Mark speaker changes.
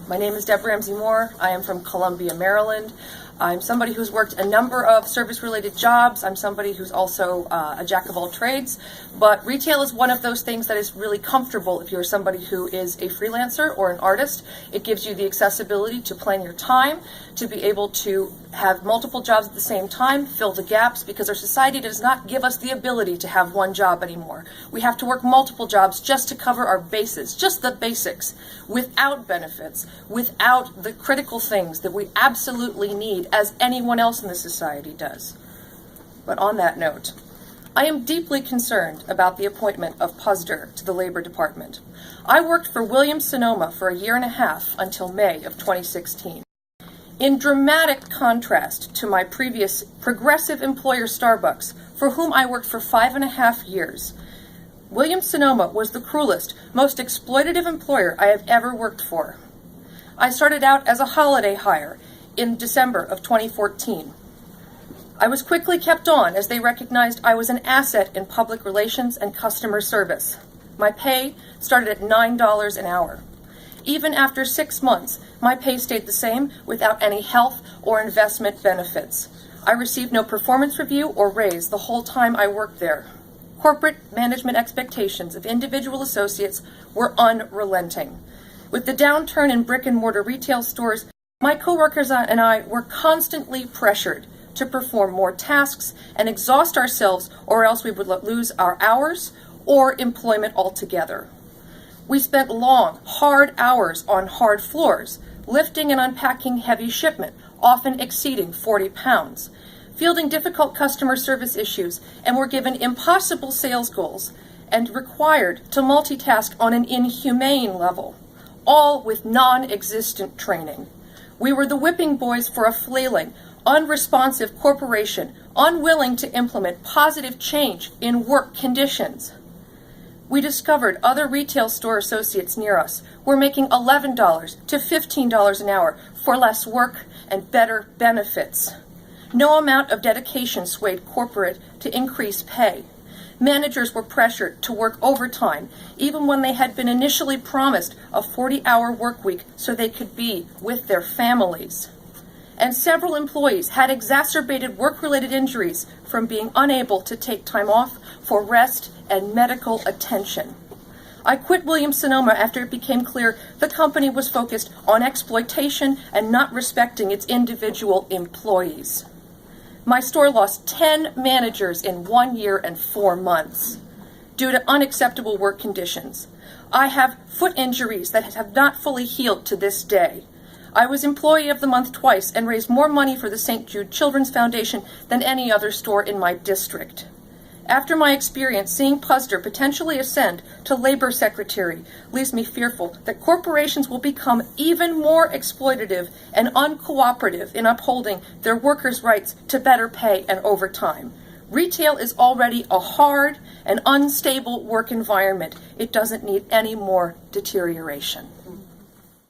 Speaker 1: My name is Deb Ramsey-Moore. I am from Columbia, Maryland. I'm somebody who's worked a number of service-related jobs. I'm somebody who's also a jack of all trades, but retail is one of those things that is really comfortable if you're somebody who is a freelancer or an artist. It gives you the accessibility to plan your time, to be able to have multiple jobs at the same time, fill the gaps, because our society does not give us the ability to have one job anymore. We have to work multiple jobs just to cover our bases, just the basics, without benefits, without the critical things that we absolutely need as anyone else in the society does. But on that note, I am deeply concerned about the appointment of Puzder to the Labor Department. I worked for Williams-Sonoma for a year and a half until May of 2016. In dramatic contrast to my previous progressive employer Starbucks, for whom I worked for 5.5 years, Williams-Sonoma was the cruelest, most exploitative employer I have ever worked for. I started out as a holiday hire in December of 2014. I was quickly kept on as they recognized I was an asset in public relations and customer service. My pay started at $9 an hour. Even after 6 months, my pay stayed the same without any health or investment benefits. I received no performance review or raise the whole time I worked there. Corporate management expectations of individual associates were unrelenting. With the downturn in brick and mortar retail stores, my coworkers and I were constantly pressured to perform more tasks and exhaust ourselves, or else we would lose our hours or employment altogether. We spent long, hard hours on hard floors, lifting and unpacking heavy shipment, often exceeding 40 pounds, fielding difficult customer service issues, and were given impossible sales goals and required to multitask on an inhumane level, all with non-existent training. We were the whipping boys for a flailing, unresponsive corporation, unwilling to implement positive change in work conditions. We discovered other retail store associates near us were making $11 to $15 an hour for less work and better benefits. No amount of dedication swayed corporate to increase pay. Managers were pressured to work overtime, even when they had been initially promised a 40-hour work week so they could be with their families. And several employees had exacerbated work-related injuries from being unable to take time off for rest and medical attention. I quit Williams-Sonoma after it became clear the company was focused on exploitation and not respecting its individual employees. My store lost 10 managers in 1 year and 4 months due to unacceptable work conditions. I have foot injuries that have not fully healed to this day. I was Employee of the Month twice and raised more money for the St. Jude Children's Foundation than any other store in my district. After my experience, seeing Puzder potentially ascend to Labor Secretary leaves me fearful that corporations will become even more exploitative and uncooperative in upholding their workers' rights to better pay and overtime. Retail is already a hard and unstable work environment. It doesn't need any more deterioration.